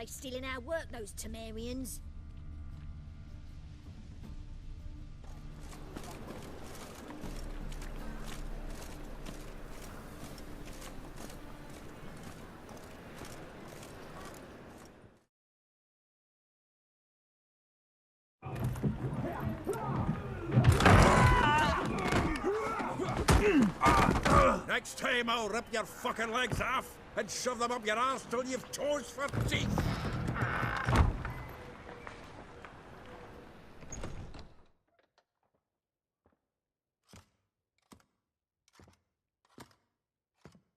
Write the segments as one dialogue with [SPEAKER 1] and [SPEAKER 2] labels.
[SPEAKER 1] They stealing our work, those Temerians.
[SPEAKER 2] Next time I'll rip your fucking legs off and shove them up your arse till you've toes for teeth.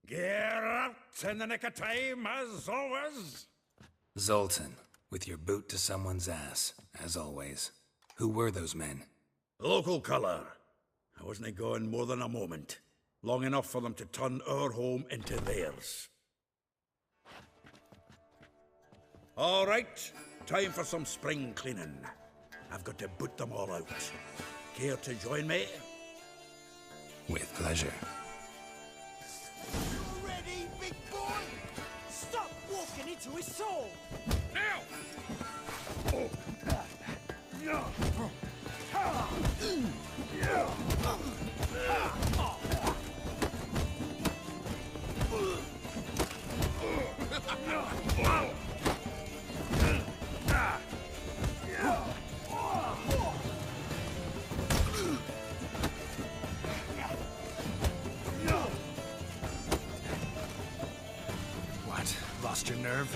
[SPEAKER 2] Get out in the nick of time, as always.
[SPEAKER 3] Zoltan, with your boot to someone's ass, as always. Who were those men?
[SPEAKER 2] Local colour. I wasn't gone more than a moment. Long enough for them to turn our home into theirs. All right, time for some spring cleaning. I've got to boot them all out. Care to join me?
[SPEAKER 3] With pleasure.
[SPEAKER 4] You ready, big boy? Stop walking into his soul!
[SPEAKER 2] Now! Oh.
[SPEAKER 3] What? Lost your nerve?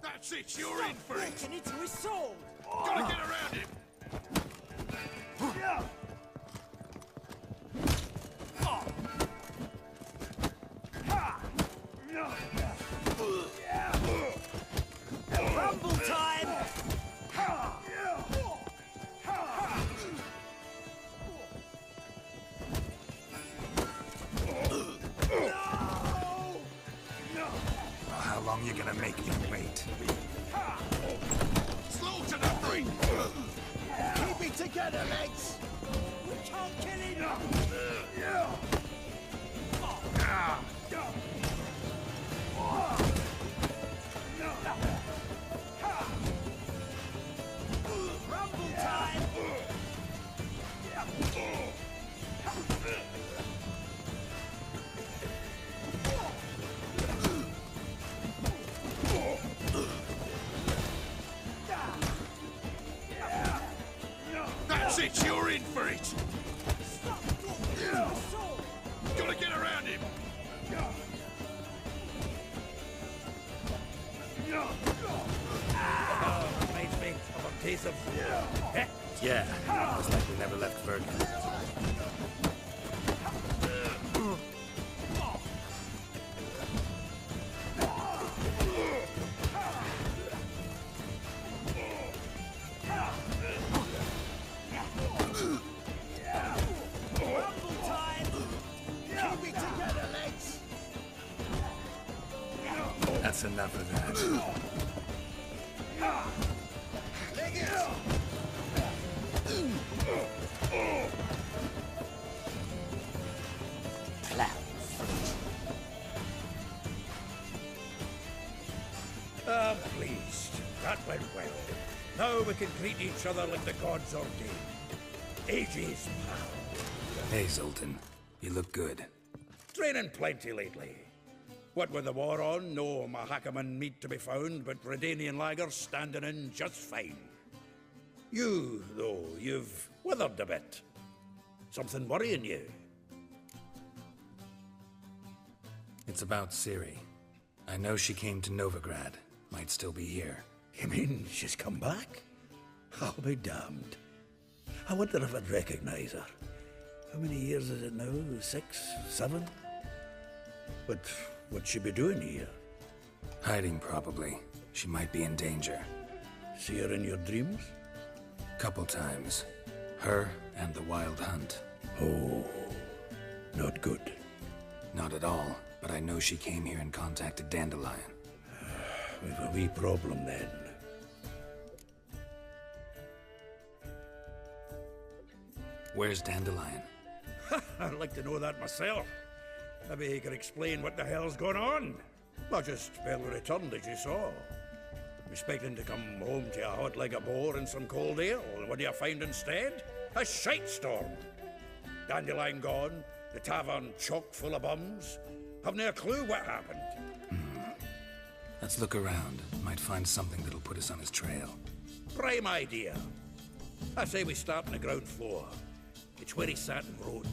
[SPEAKER 2] That's it, you're in for it!
[SPEAKER 4] Walking into his soul!
[SPEAKER 2] Gotta get around him!
[SPEAKER 4] Rumble time!
[SPEAKER 3] Well, how long you gonna make me wait?
[SPEAKER 2] Slow to the brink!
[SPEAKER 4] Keep it together, legs! We can't kill him! Rumble time!
[SPEAKER 2] That's it, you're in for it!
[SPEAKER 4] Stop walking
[SPEAKER 3] That's enough of that.
[SPEAKER 2] I'm pleased. That went well. Now we can greet each other like the gods ordained. Ages, pal.
[SPEAKER 3] Hey, Zoltan. You look good.
[SPEAKER 2] Training plenty lately. What with the war on, no Mahakaman meat to be found, but Redanian lagers standing in just fine. You, though, you've withered a bit. Something worrying you?
[SPEAKER 3] It's about Ciri. I know she came to Novigrad. Might still be here.
[SPEAKER 2] You mean she's come back? I'll be damned. I wonder if I'd recognize her. How many years is it now? 6, 7? But what'd she be doing here?
[SPEAKER 3] Hiding, probably. She might be in danger.
[SPEAKER 2] See her in your dreams?
[SPEAKER 3] Couple times. Her and the Wild Hunt.
[SPEAKER 2] Oh, not good.
[SPEAKER 3] Not at all, but I know she came here and contacted Dandelion.
[SPEAKER 2] We've a wee problem then.
[SPEAKER 3] Where's Dandelion?
[SPEAKER 2] I'd like to know that myself. Maybe he could explain what the hell's going on. Not just barely returned, as you saw. Expecting to come home to a hot leg of boar and some cold ale, and what do you find instead? A shite storm. Dandelion gone, the tavern chock full of bums. Haven't a clue what happened.
[SPEAKER 3] Let's look around. Might find something that'll put us on his trail.
[SPEAKER 2] Prime idea. I say we start on the ground floor. It's where he sat and wrote.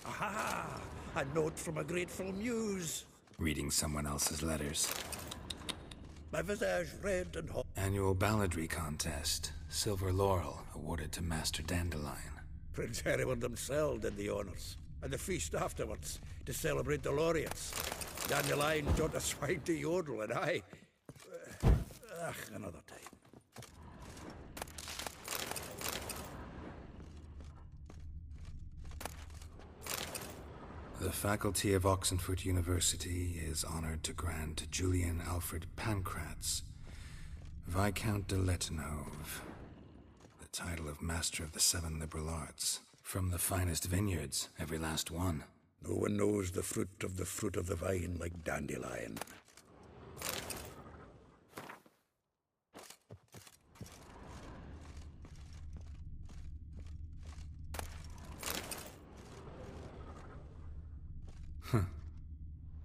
[SPEAKER 2] Aha! A note from a grateful muse.
[SPEAKER 3] Reading someone else's letters.
[SPEAKER 2] My visage red and hot.
[SPEAKER 3] Annual balladry contest. Silver laurel awarded to Master Dandelion.
[SPEAKER 2] Prince Hereward himself did the honours. And the feast afterwards, to celebrate the laureates. Dandelion taught a swine to yodel, and I... another time.
[SPEAKER 3] The faculty of Oxenford University is honored to grant Julian Alfred Pancratz, Viscount de Letenhove, the title of Master of the Seven Liberal Arts. From the finest vineyards, every last one.
[SPEAKER 2] No one knows the fruit of the vine like Dandelion.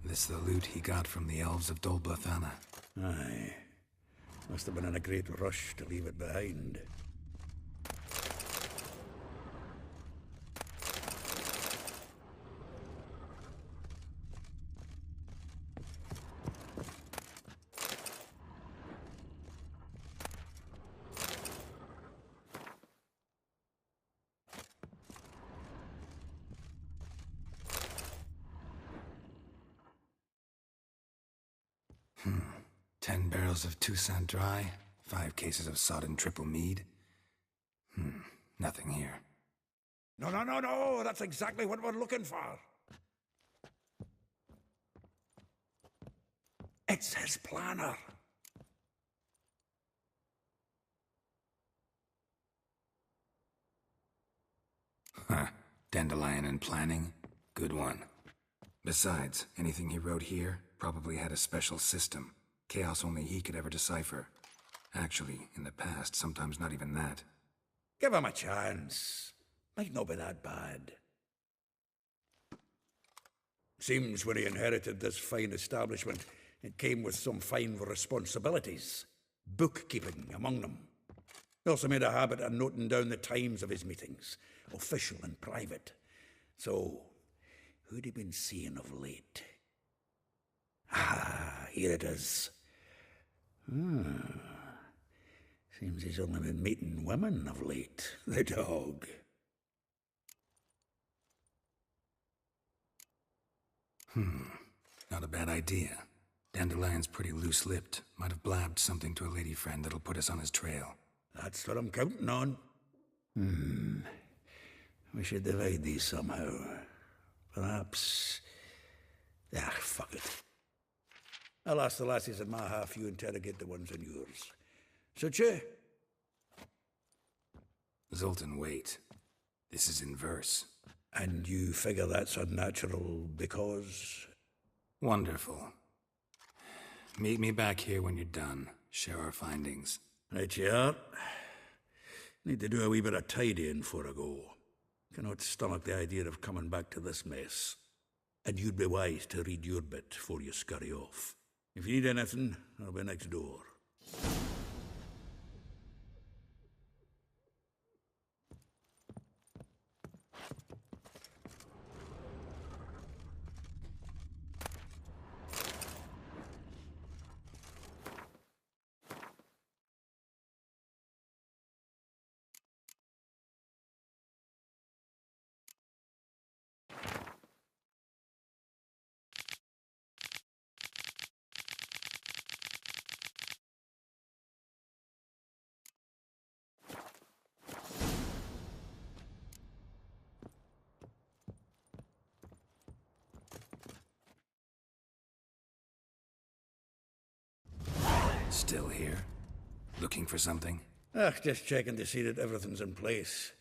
[SPEAKER 3] This the loot he got from the elves of Dol Blathanna.
[SPEAKER 2] Aye. Must have been in a great rush to leave it behind.
[SPEAKER 3] Hmm. 10 barrels of Toussaint Dry, 5 cases of sodden triple mead. Nothing here.
[SPEAKER 2] No, that's exactly what we're looking for. It's his planner.
[SPEAKER 3] Huh. Dandelion and planning? Good one. Besides, anything he wrote here probably had a special system. Chaos only he could ever decipher. Actually, in the past, sometimes not even that.
[SPEAKER 2] Give him a chance. Might not be that bad. Seems when he inherited this fine establishment, it came with some fine responsibilities. Bookkeeping among them. He also made a habit of noting down the times of his meetings, official and private. So, who'd he been seeing of late? Ah, here it is. Seems he's only been meeting women of late, the dog.
[SPEAKER 3] Not a bad idea. Dandelion's pretty loose-lipped. Might have blabbed something to a lady friend that'll put us on his trail.
[SPEAKER 2] That's what I'm counting on. We should divide these somehow. Perhaps... fuck it. I'll ask the lassies in my half, you interrogate the ones in yours. Suche?
[SPEAKER 3] Zoltan, wait. This is in verse.
[SPEAKER 2] And you figure that's unnatural because...
[SPEAKER 3] Wonderful. Meet me back here when you're done. Share our findings.
[SPEAKER 2] Right you are. Need to do a wee bit of tidying before I go. Cannot stomach the idea of coming back to this mess. And you'd be wise to read your bit before you scurry off. If you need anything, I'll be next door.
[SPEAKER 3] Still here? Looking for something?
[SPEAKER 2] Just checking to see that everything's in place.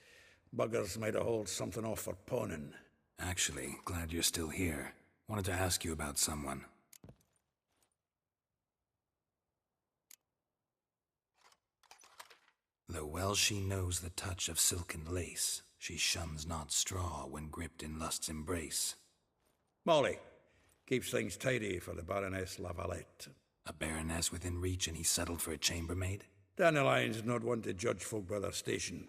[SPEAKER 2] Buggers might have hauled something off for pawning.
[SPEAKER 3] Actually, glad you're still here. Wanted to ask you about someone. Though well she knows the touch of silken lace, she shuns not straw when gripped in lust's embrace.
[SPEAKER 2] Molly keeps things tidy for the Baroness Lavalette.
[SPEAKER 3] A baroness within reach and he settled for a chambermaid?
[SPEAKER 2] Dandelion's not one to judge folk by their station.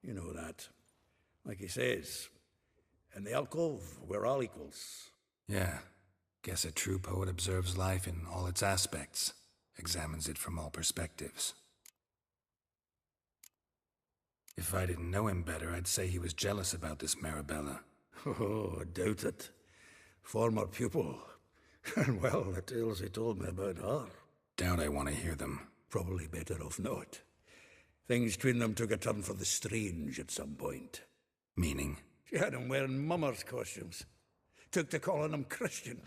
[SPEAKER 2] You know that. Like he says, in the alcove, we're all equals.
[SPEAKER 3] Yeah. Guess a true poet observes life in all its aspects, examines it from all perspectives. If I didn't know him better, I'd say he was jealous about this Marabella.
[SPEAKER 2] Oh, I doubt it. Former pupil. And well, the tales he told me about her.
[SPEAKER 3] Doubt I want to hear them.
[SPEAKER 2] Probably better off not. Things between them took a turn for the strange at some point.
[SPEAKER 3] Meaning?
[SPEAKER 2] She had him wearing mummers' costumes. Took to calling him Christian,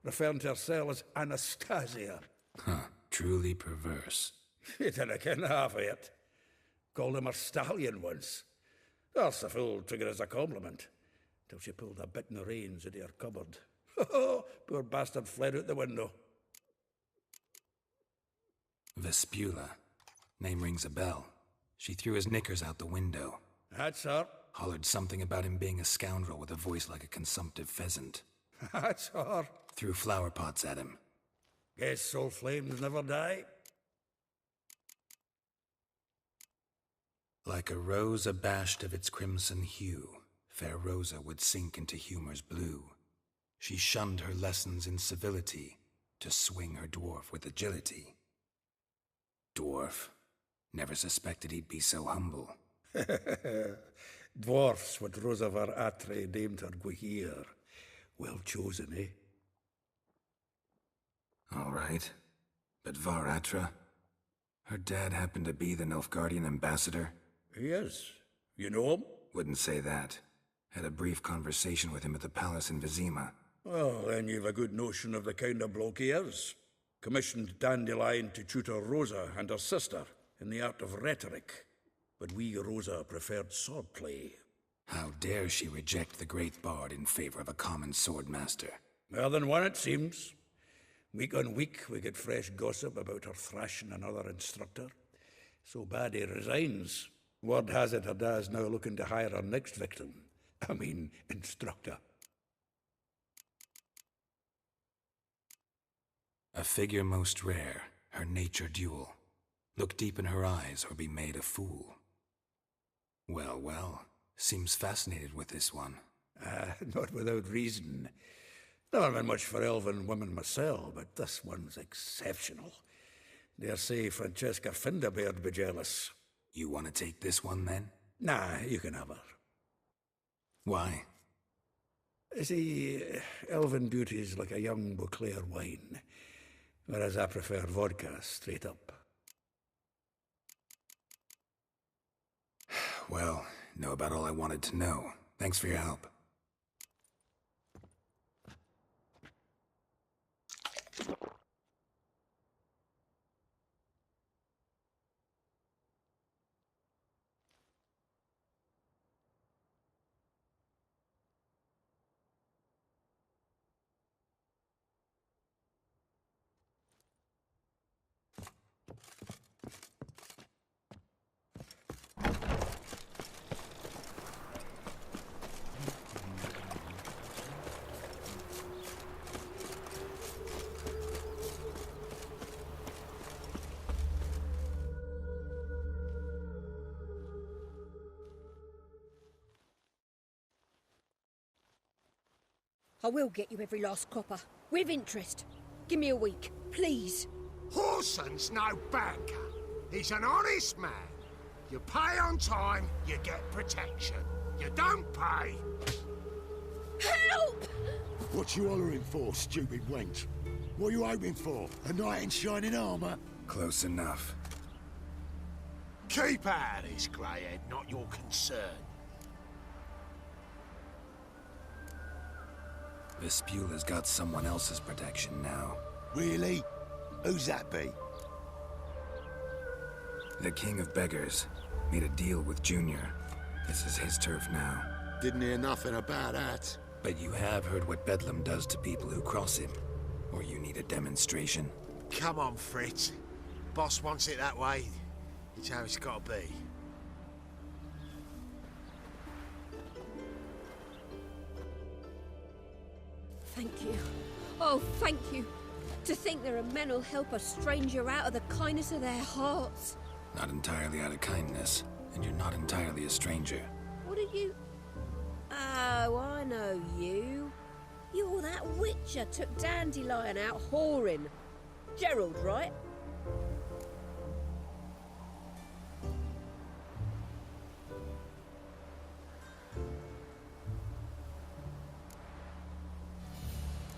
[SPEAKER 2] referring to herself as Anastasia.
[SPEAKER 3] Huh, truly perverse.
[SPEAKER 2] He didn't ken half of it. Called him her stallion once. That's the fool took it as a compliment, till she pulled a bit in the reins into her cupboard. Poor bastard fled out the window.
[SPEAKER 3] Vespula. Name rings a bell. She threw his knickers out the window.
[SPEAKER 2] That's her.
[SPEAKER 3] Hollered something about him being a scoundrel with a voice like a consumptive pheasant.
[SPEAKER 2] That's her.
[SPEAKER 3] Threw flower pots at him.
[SPEAKER 2] Guess soul flames never die.
[SPEAKER 3] Like a rose abashed of its crimson hue, fair Rosa would sink into humor's blue. She shunned her lessons in civility, to swing her dwarf with agility. Dwarf. Never suspected he'd be so humble.
[SPEAKER 2] Dwarfs what Rosa var Atre named her Guahir. Well chosen, eh?
[SPEAKER 3] All right. But Var Atra? Her dad happened to be the Nilfgaardian ambassador?
[SPEAKER 2] He is. You know him?
[SPEAKER 3] Wouldn't say that. Had a brief conversation with him at the palace in Vizima.
[SPEAKER 2] Well, then you've a good notion of the kind of bloke he is. Commissioned Dandelion to tutor Rosa and her sister in the art of rhetoric. But we Rosa preferred swordplay.
[SPEAKER 3] How dare she reject the great bard in favor of a common swordmaster?
[SPEAKER 2] More than one, it seems. Week on week, we get fresh gossip about her thrashing another instructor. So bad he resigns. Word has it her dad's now looking to hire her next victim. I mean, instructor.
[SPEAKER 3] A figure most rare, her nature dual. Look deep in her eyes or be made a fool. Well, well, seems fascinated with this one.
[SPEAKER 2] Not without reason. Never been much for elven women myself, but this one's exceptional. Dare say Francesca Finderbeard be jealous.
[SPEAKER 3] You want to take this one, then?
[SPEAKER 2] Nah, you can have her.
[SPEAKER 3] Why?
[SPEAKER 2] See, elven beauty's like a young Beauclair wine, whereas I prefer vodka straight up.
[SPEAKER 3] Well, know about all I wanted to know. Thanks for your help.
[SPEAKER 1] I will get you every last copper, with interest. Give me a week, please.
[SPEAKER 4] Horson's no banker. He's an honest man. You pay on time, you get protection. You don't pay.
[SPEAKER 1] Help!
[SPEAKER 5] What you hollering for, stupid wench? What are you hoping for? A knight in shining armour?
[SPEAKER 3] Close enough.
[SPEAKER 4] Keep out of this, greyhead, not your concern.
[SPEAKER 3] Vespula's got someone else's protection now.
[SPEAKER 5] Really? Who's that be?
[SPEAKER 3] The King of Beggars made a deal with Junior. This is his turf now.
[SPEAKER 5] Didn't hear nothing about that.
[SPEAKER 3] But you have heard what Bedlam does to people who cross him. Or you need a demonstration.
[SPEAKER 4] Come on, Fritz. Boss wants it that way. It's how it's got to be.
[SPEAKER 1] Thank you. Oh, thank you. To think there are men who'll help a stranger out of the kindness of their hearts.
[SPEAKER 3] Not entirely out of kindness, and you're not entirely a stranger.
[SPEAKER 1] What are you... Oh, I know you. You're that witcher took Dandelion out whoring. Gerald, right?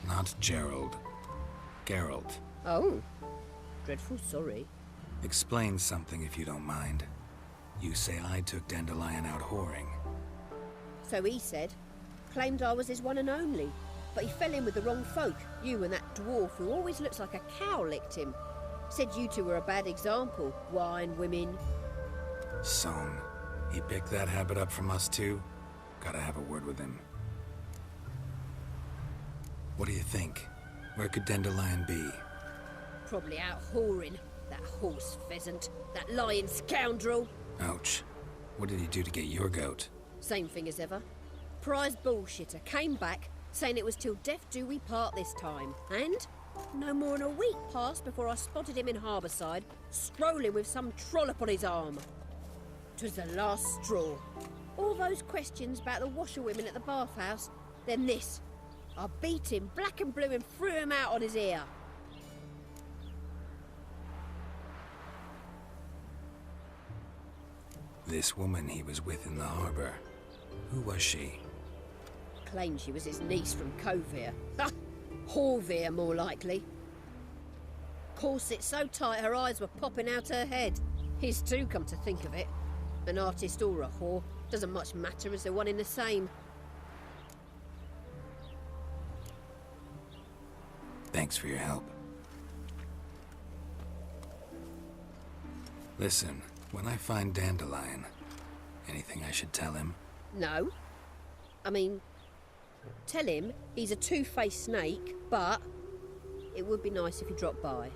[SPEAKER 3] Not Gerald. Geralt.
[SPEAKER 1] Oh. Dreadful sorry.
[SPEAKER 3] Explain something if you don't mind. You say I took Dandelion out whoring.
[SPEAKER 1] So he said. Claimed I was his one and only. But he fell in with the wrong folk. You and that dwarf who always looks like a cow licked him. Said you two were a bad example. Wine, women.
[SPEAKER 3] Song. He picked that habit up from us too? Gotta have a word with him. What do you think? Where could Dandelion be?
[SPEAKER 1] Probably out whoring. That horse pheasant. That lying scoundrel.
[SPEAKER 3] Ouch. What did he do to get your goat?
[SPEAKER 1] Same thing as ever. Prize bullshitter came back, saying it was till death do we part this time. And no more than a week passed before I spotted him in Harbourside, strolling with some trollop on his arm. 'Twas the last straw. All those questions about the washerwomen at the bathhouse, then this. I beat him black and blue and threw him out on his ear.
[SPEAKER 3] This woman he was with in the harbor. Who was she?
[SPEAKER 1] Claimed she was his niece from Kovir. Ha! Horvir, more likely. Corset so tight her eyes were popping out her head. His too, come to think of it. An artist or a whore. Doesn't much matter as they're one in the same.
[SPEAKER 3] Thanks for your help. Listen, when I find Dandelion, anything I should tell him?
[SPEAKER 1] No. I mean, tell him he's a two-faced snake, but it would be nice if he dropped by.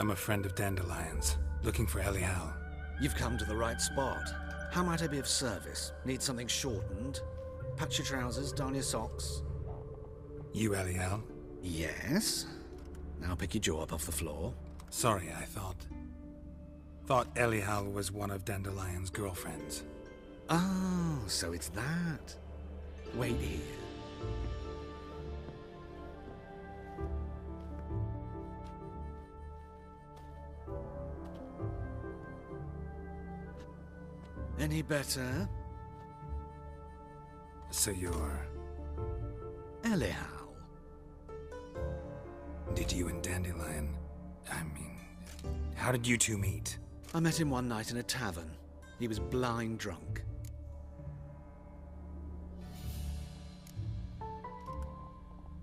[SPEAKER 3] I'm a friend of Dandelion's, looking for Elial.
[SPEAKER 6] You've come to the right spot. How might I be of service? Need something shortened? Patch your trousers, darn your socks.
[SPEAKER 3] You Elial?
[SPEAKER 6] Yes? Now pick your jaw up off the floor.
[SPEAKER 3] Sorry, I thought Elial was one of Dandelion's girlfriends.
[SPEAKER 6] Oh, so it's that. Wait here. Any better?
[SPEAKER 3] So you're...
[SPEAKER 6] Elial.
[SPEAKER 3] Did you and Dandelion... how did you two meet?
[SPEAKER 6] I met him one night in a tavern. He was blind drunk.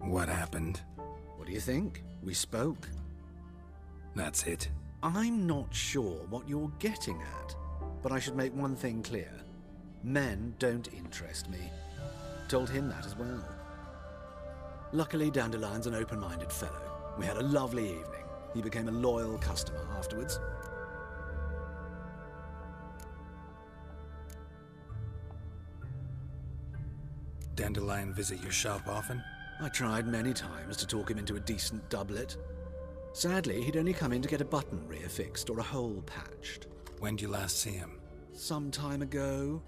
[SPEAKER 3] What happened?
[SPEAKER 6] What do you think? We spoke.
[SPEAKER 3] That's it?
[SPEAKER 6] I'm not sure what you're getting at, but I should make one thing clear. Men don't interest me. Told him that as well. Luckily, Dandelion's an open-minded fellow. We had a lovely evening. He became a loyal customer afterwards.
[SPEAKER 3] Dandelion visit your shop often?
[SPEAKER 6] I tried many times to talk him into a decent doublet. Sadly, he'd only come in to get a button reaffixed or a hole patched.
[SPEAKER 3] When did you last see him?
[SPEAKER 6] Some time ago.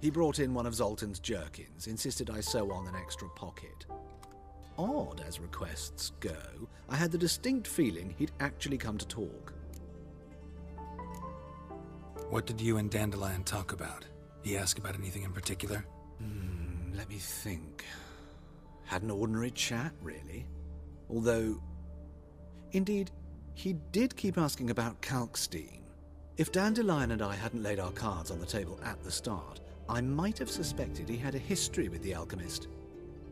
[SPEAKER 6] He brought in one of Zoltan's jerkins, insisted I sew on an extra pocket. Odd as requests go, I had the distinct feeling he'd actually come to talk.
[SPEAKER 3] What did you and Dandelion talk about? He ask about anything in particular?
[SPEAKER 6] Let me think. Had an ordinary chat, really. Although, indeed, he did keep asking about Kalkstein. If Dandelion and I hadn't laid our cards on the table at the start, I might have suspected he had a history with the alchemist.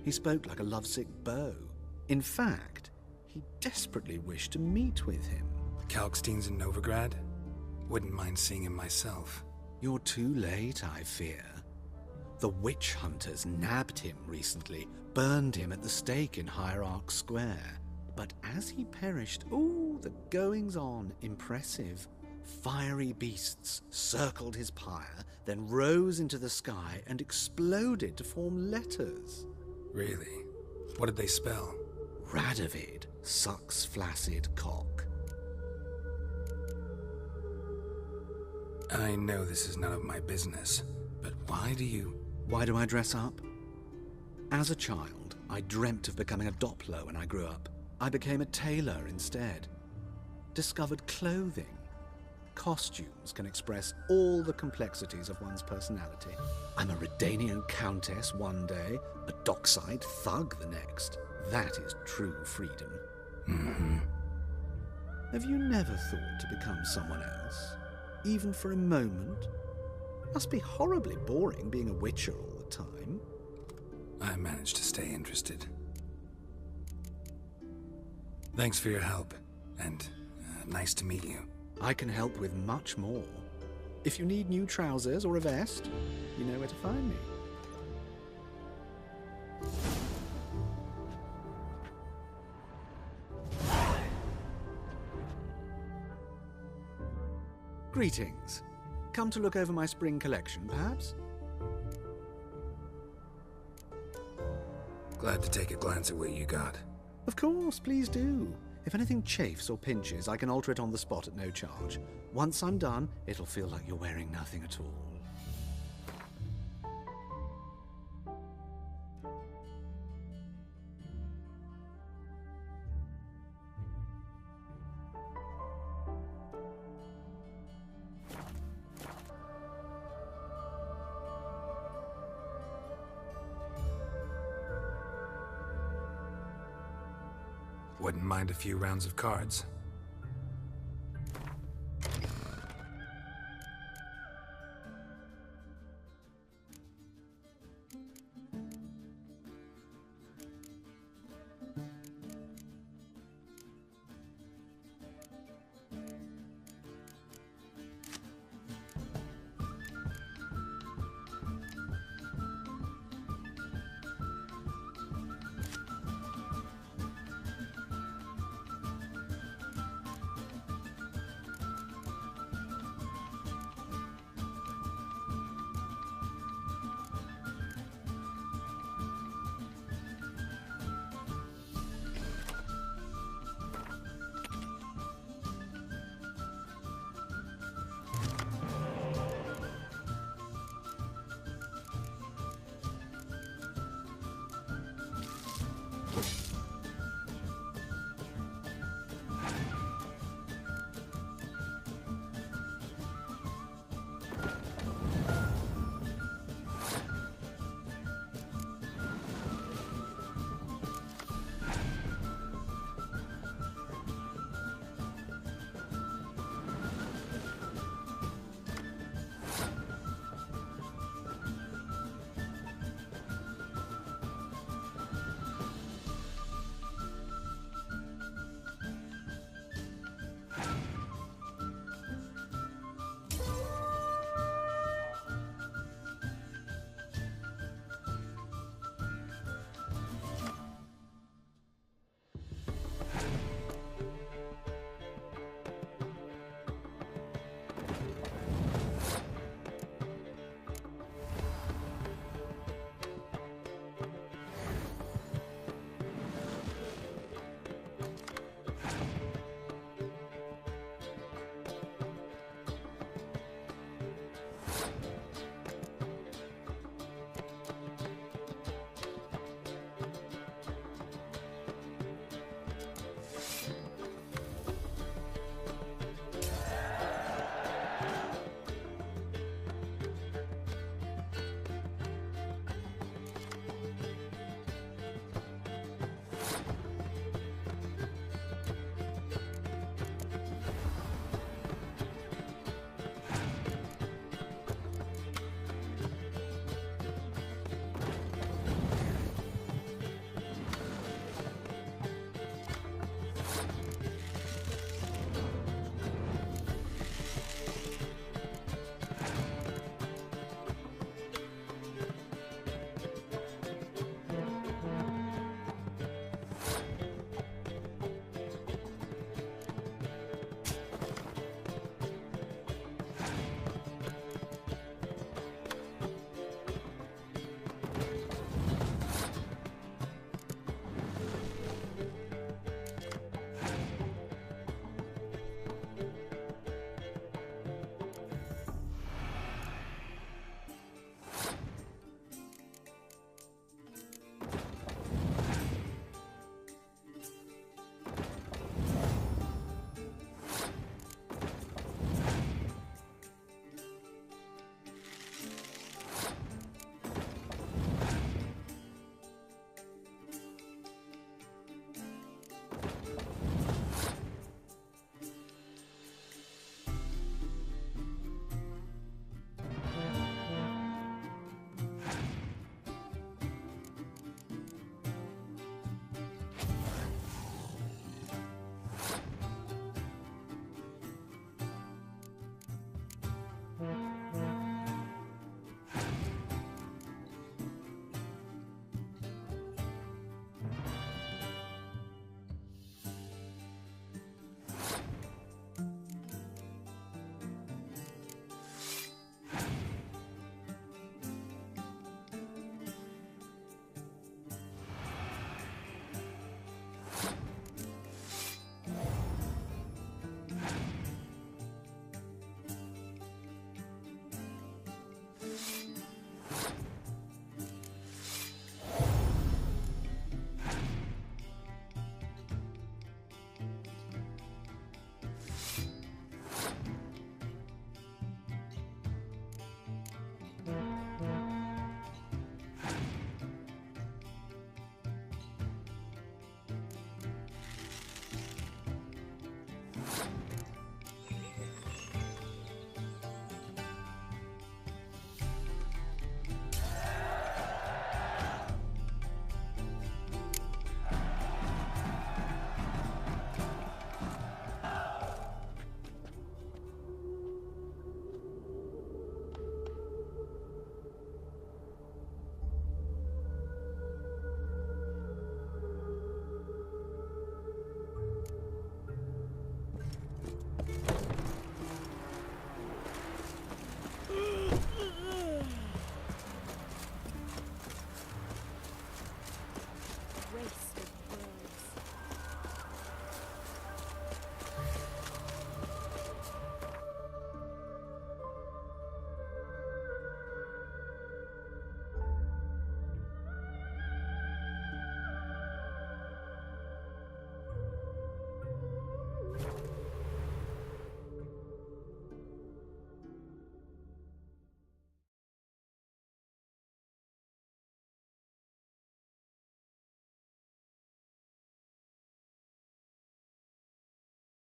[SPEAKER 6] He spoke like a lovesick beau. In fact, he desperately wished to meet with him.
[SPEAKER 3] Kalkstein's in Novigrad? Wouldn't mind seeing him myself.
[SPEAKER 6] You're too late, I fear. The witch hunters nabbed him recently, burned him at the stake in Hierarch Square. But as he perished, the goings-on impressive. Fiery beasts circled his pyre, then rose into the sky and exploded to form letters.
[SPEAKER 3] Really? What did they spell?
[SPEAKER 6] Radovid sucks flaccid cock.
[SPEAKER 3] I know this is none of my business, but why do I
[SPEAKER 6] dress up? As a child, I dreamt of becoming a Doppler when I grew up. I became a tailor instead. Discovered clothing. Costumes can express all the complexities of one's personality. I'm a Redanian countess one day, a dockside thug the next. That is true freedom.
[SPEAKER 3] Mm-hmm.
[SPEAKER 6] Have you never thought to become someone else? Even for a moment? Must be horribly boring being a witcher all the time.
[SPEAKER 3] I managed to stay interested. Thanks for your help, and nice to meet you.
[SPEAKER 6] I can help with much more. If you need new trousers or a vest, you know where to find me. Greetings. Come to look over my spring collection, perhaps?
[SPEAKER 3] Glad to take a glance at what you got.
[SPEAKER 6] Of course, please do. If anything chafes or pinches, I can alter it on the spot at no charge. Once I'm done, it'll feel like you're wearing nothing at all.
[SPEAKER 3] Wouldn't mind a few rounds of cards.